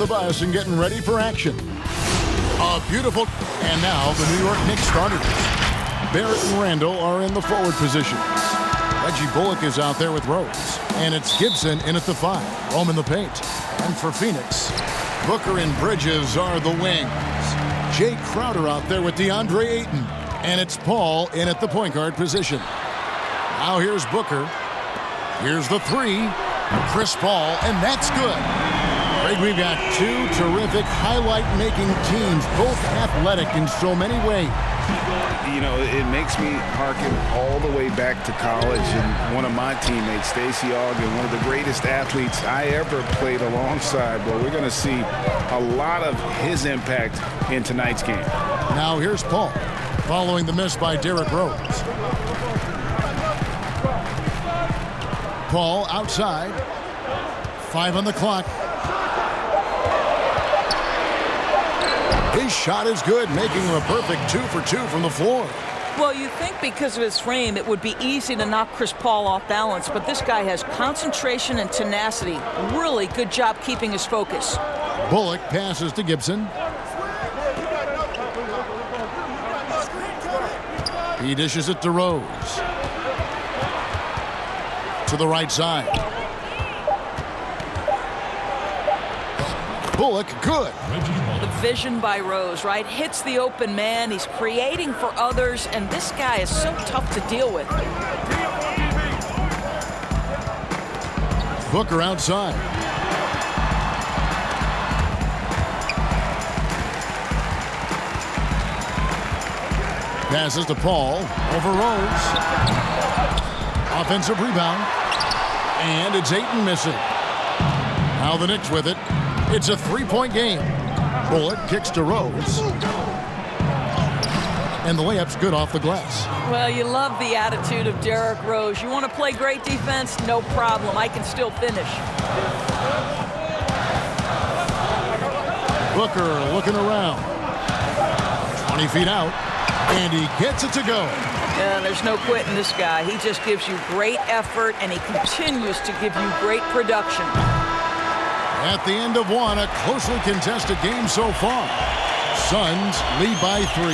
The bus and getting ready for action. A beautiful, and now the New York Knicks starters. Barrett and Randall are in the forward positions. Reggie Bullock is out there with Rose. And it's Gibson in at the 5, roaming the paint. And for Phoenix, Booker and Bridges are the wings. Jay Crowder out there with DeAndre Ayton. And it's Paul in at the point guard position. Now here's Booker. Here's the 3. Chris Paul, and that's good. Greg, we've got two terrific highlight-making teams, both athletic in so many ways. You know, it makes me harken all the way back to college, and one of my teammates, Stacey Ogden, one of the greatest athletes I ever played alongside. Well, we're going to see a lot of his impact in tonight's game. Now here's Paul, following the miss by Derrick Rose. Paul outside. 5 on the clock. His shot is good, making him a perfect 2 for 2 from the floor. Well, you think because of his frame, it would be easy to knock Chris Paul off balance, but this guy has concentration and tenacity. Really good job keeping his focus. Bullock passes to Gibson. He dishes it to Rose. To the right side. Bullock, good. The vision by Rose, right? Hits the open man. He's creating for others, and this guy is so tough to deal with. Booker outside. Passes to Paul over Rose. Offensive rebound. And it's Ayton missing. Now the Knicks with it. It's a 3-point game. Bullock kicks to Rose. And the layup's good off the glass. Well, you love the attitude of Derrick Rose. You want to play great defense? No problem. I can still finish. Booker looking around. 20 feet out. And he gets it to go. Yeah, there's no quitting this guy. He just gives you great effort, and he continues to give you great production. At the end of one, a closely contested game so far. Suns lead by 3.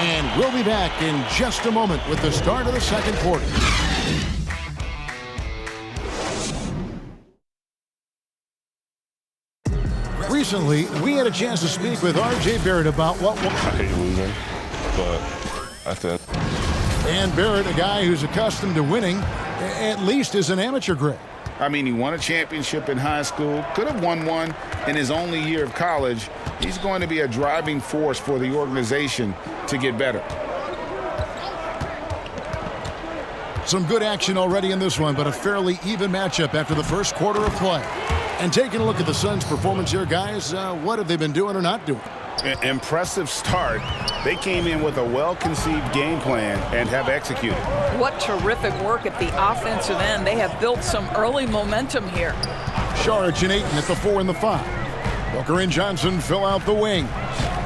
And we'll be back in just a moment with the start of the second quarter. Recently, we had a chance to speak with R.J. Barrett about what... I hate losing, but I think... And Barrett, a guy who's accustomed to winning, at least is an amateur grade. I mean, he won a championship in high school, could have won one in his only year of college. He's going to be a driving force for the organization to get better. Some good action already in this one, but a fairly even matchup after the first quarter of play. And taking a look at the Suns' performance here, guys, what have they been doing or not doing? Impressive start. They came in with a well-conceived game plan and have executed. What terrific work at the offensive end. They have built some early momentum here. Saric and Ayton at the 4 and the 5. Booker and Johnson fill out the wings.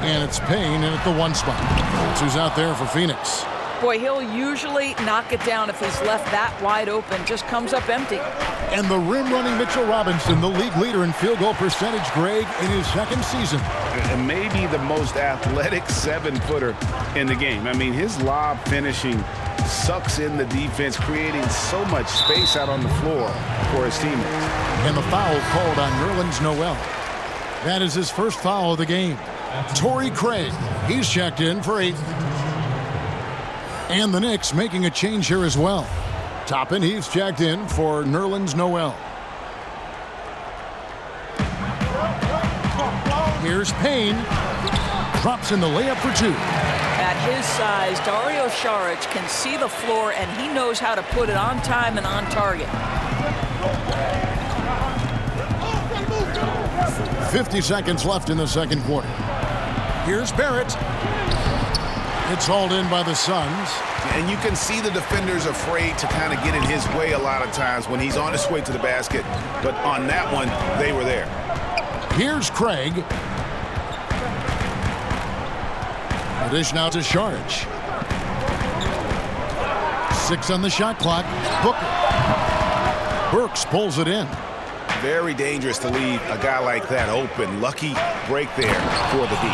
And it's Payne in at the 1 spot. That's who's out there for Phoenix. Boy, he'll usually knock it down if he's left that wide open. Just comes up empty. And the rim-running Mitchell Robinson, the league leader in field goal percentage, Greg, in his second season. And maybe the most athletic 7-footer in the game. I mean, his lob finishing sucks in the defense, creating so much space out on the floor for his teammates. And the foul called on Nerlens Noel. That is his first foul of the game. Torrey Craig, he's checked in for 8. And the Knicks making a change here as well. Toppin, he's checked in for Nerlens Noel. Here's Payne. Drops in the layup for 2. At his size, Dario Saric can see the floor, and he knows how to put it on time and on target. 50 seconds left in the second quarter. Here's Barrett. It's hauled in by the Suns. And you can see the defenders afraid to kind of get in his way a lot of times when he's on his way to the basket. But on that one, they were there. Here's Craig. The dish now to Saric. 6 on the shot clock. Booker. Burks pulls it in. Very dangerous to leave a guy like that open. Lucky break there for the D.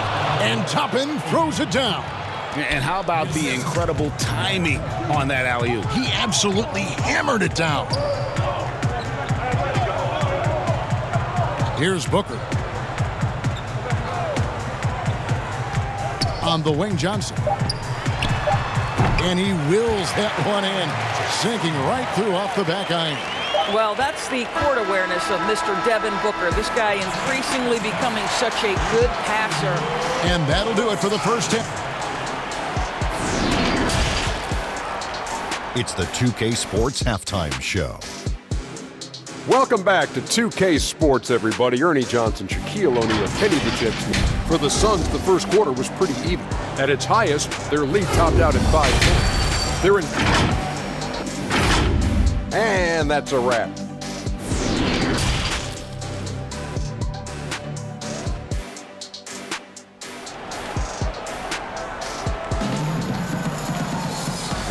And Toppin throws it down. And how about the incredible timing on that alley-oop? He absolutely hammered it down. Here's Booker. On the wing, Johnson. And he wills that one in, sinking right through off the back iron. Well, that's the court awareness of Mr. Devin Booker. This guy increasingly becoming such a good passer. And that'll do it for the first tip. It's the 2K Sports Halftime Show. Welcome back to 2K Sports, everybody. Ernie Johnson, Shaquille O'Neal, Kenny the Jet Smith. For the Suns, the first quarter was pretty even. At its highest, their lead topped out at 5 points. They're in... And that's a wrap.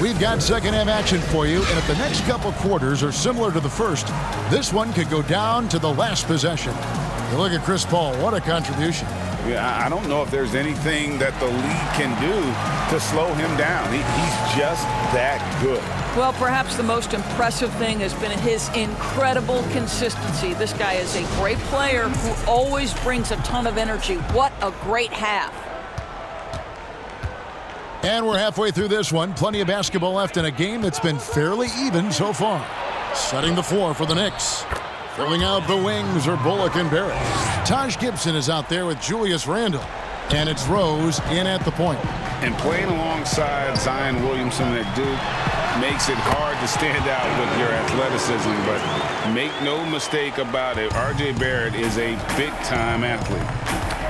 We've got second half action for you, and if the next couple quarters are similar to the first, this one could go down to the last possession. You look at Chris Paul, what a contribution. Yeah, I don't know if there's anything that the league can do to slow him down. He's just that good. Well, perhaps the most impressive thing has been his incredible consistency. This guy is a great player who always brings a ton of energy. What a great half. And we're halfway through this one. Plenty of basketball left in a game that's been fairly even so far. Setting the floor for the Knicks. Filling out the wings are Bullock and Barrett. Taj Gibson is out there with Julius Randle. And it's Rose in at the point. And playing alongside Zion Williamson at Duke makes it hard to stand out with your athleticism. But make no mistake about it, R.J. Barrett is a big-time athlete.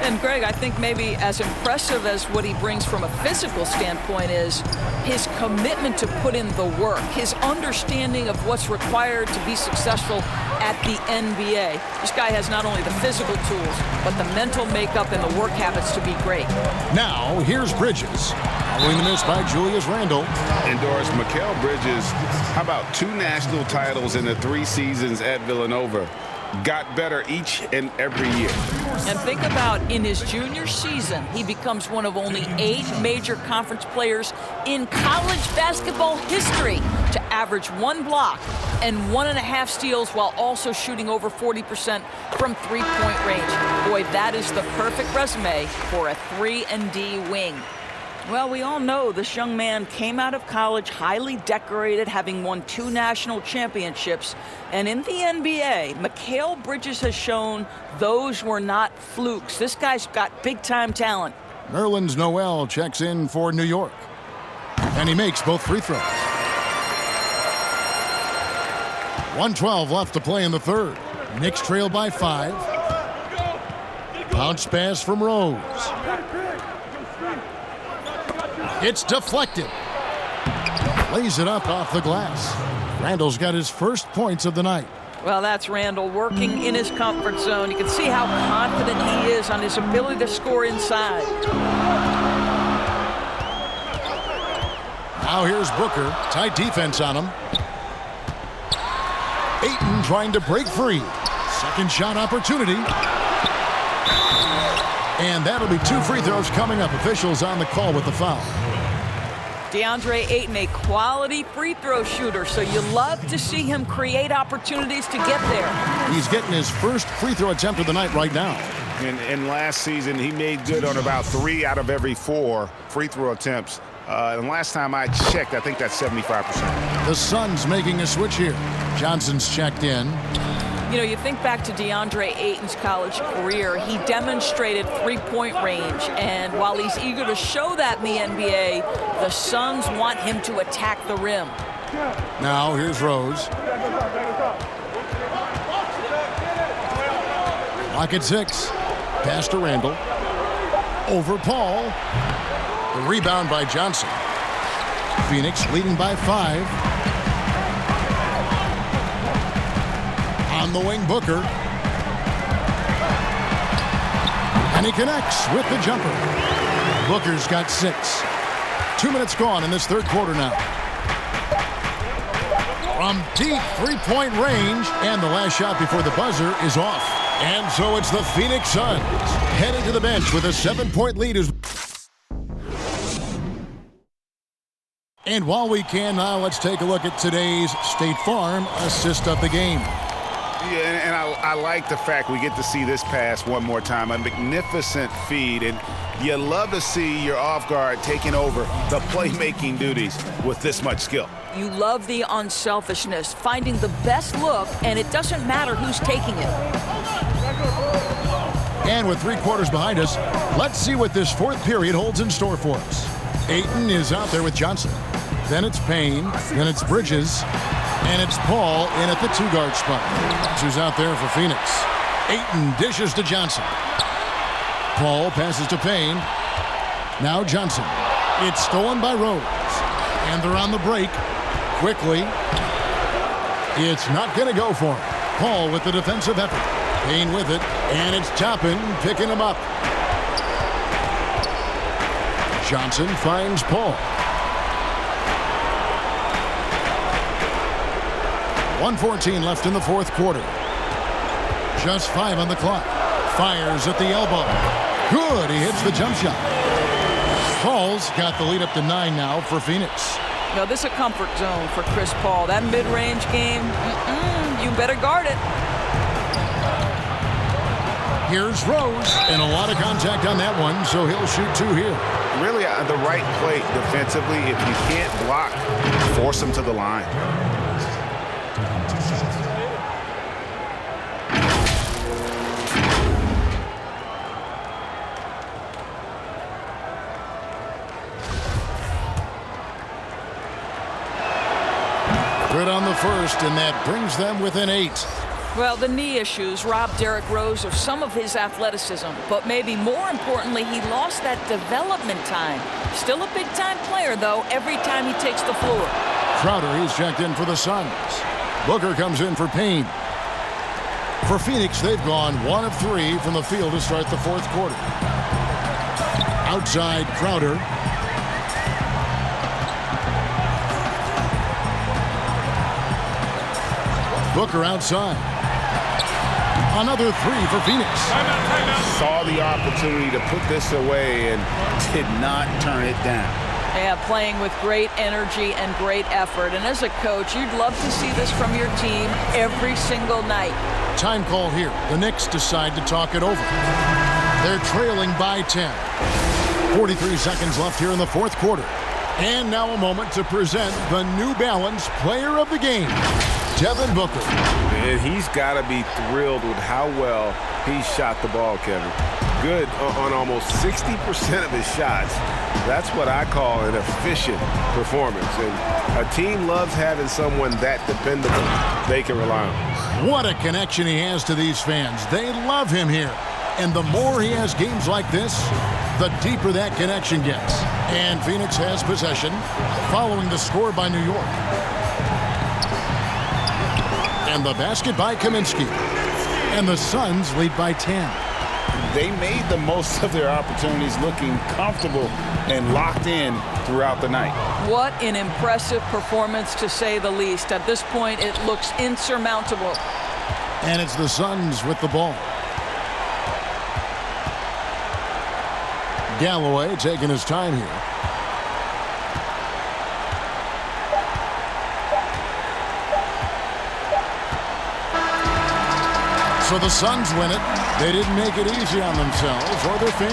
And Greg, I think maybe as impressive as what he brings from a physical standpoint is his commitment to put in the work, his understanding of what's required to be successful at the NBA. This guy has not only the physical tools, but the mental makeup and the work habits to be great. Now, here's Bridges. Following the miss by Julius Randle. And Doris, Mikal Bridges, how about 2 national titles in the 3 seasons at Villanova? Got better each and every year. And think about in his junior season, he becomes one of only 8 major conference players in college basketball history to average 1 block and 1.5 steals while also shooting over 40% from 3-point range. Boy, that is the perfect resume for a 3-and-D wing. Well, we all know this young man came out of college highly decorated, having won 2 national championships. And in the NBA, Mikal Bridges has shown those were not flukes. This guy's got big-time talent. Nerlens Noel checks in for New York. And he makes both free throws. 1:12 left to play in the third. Knicks trail by 5. Bounce pass from Rose. It's deflected. Lays it up off the glass. Randall's got his first points of the night. Well, that's Randall working in his comfort zone. You can see how confident he is on his ability to score inside. Now here's Booker. Tight defense on him. Ayton trying to break free. Second shot opportunity. And that'll be 2 free throws coming up. Officials on the call with the foul. DeAndre Ayton, a quality free throw shooter, so you love to see him create opportunities to get there. He's getting his first free throw attempt of the night right now. And last season, he made good on about 3 out of every 4 free throw attempts. And last time I checked, I think that's 75%. The Suns making a switch here. Johnson's checked in. You know, you think back to DeAndre Ayton's college career, he demonstrated 3-point range. And while he's eager to show that in the NBA, the Suns want him to attack the rim. Now here's Rose. Lock at 6. Pass to Randall. Over Paul. The rebound by Johnson. Phoenix leading by 5. On the wing, Booker. And he connects with the jumper. Booker's got 6. 2 minutes gone in this third quarter now. from deep three-point range, and the last shot before the buzzer is off. And so it's the Phoenix Suns heading to the bench with a 7-point lead. And while we can now, let's take a look at today's State Farm assist of the game. Yeah, and I like the fact we get to see this pass one more time. A magnificent feed, and you love to see your off guard taking over the playmaking duties with this much skill. You love the unselfishness, finding the best look, and it doesn't matter who's taking it. And with 3 quarters behind us, let's see what this fourth period holds in store for us. Ayton is out there with Johnson. Then it's Payne. Then it's Bridges. And it's Paul in at the 2-guard spot. Who's out there for Phoenix. Ayton dishes to Johnson. Paul passes to Payne. Now Johnson. It's stolen by Rose. And they're on the break. Quickly. It's not going to go for him. Paul with the defensive effort. Payne with it. And it's Toppin picking him up. Johnson finds Paul. 1:14 left in the fourth quarter. Just 5 on the clock. Fires at the elbow. Good, he hits the jump shot. Paul's got the lead up to 9 now for Phoenix. Now, this is a comfort zone for Chris Paul. That mid-range game, you better guard it. Here's Rose, and a lot of contact on that one, so he'll shoot 2 here. Really the right play defensively. If you can't block, force him to the line. Good on the first, and that brings them within 8. Well, the knee issues robbed Derrick Rose of some of his athleticism, but maybe more importantly, he lost that development time. Still a big-time player, though, every time he takes the floor. Crowder, he's checked in for the Suns. Booker comes in for Payne. For Phoenix, they've gone 1 of 3 from the field to start the fourth quarter. Outside, Crowder. Booker outside. Another 3 for Phoenix. Saw the opportunity to put this away and did not turn it down. Yeah, playing with great energy and great effort. And as a coach, you'd love to see this from your team every single night. Time call here. The Knicks decide to talk it over. They're trailing by 10. 43 seconds left here in the fourth quarter. And now a moment to present the New Balance Player of the Game, Devin Booker. And he's got to be thrilled with how well he shot the ball, Kevin. Good on almost 60% of his shots. That's what I call an efficient performance. And a team loves having someone that dependable they can rely on. What a connection he has to these fans. They love him here. And the more he has games like this, the deeper that connection gets. And Phoenix has possession following the score by New York. And the basket by Kaminsky. And the Suns lead by 10. They made the most of their opportunities, looking comfortable and locked in throughout the night. What an impressive performance, to say the least. At this point, it looks insurmountable. And it's the Suns with the ball. Galloway taking his time here. So the Suns win it. They didn't make it easy on themselves or their fans.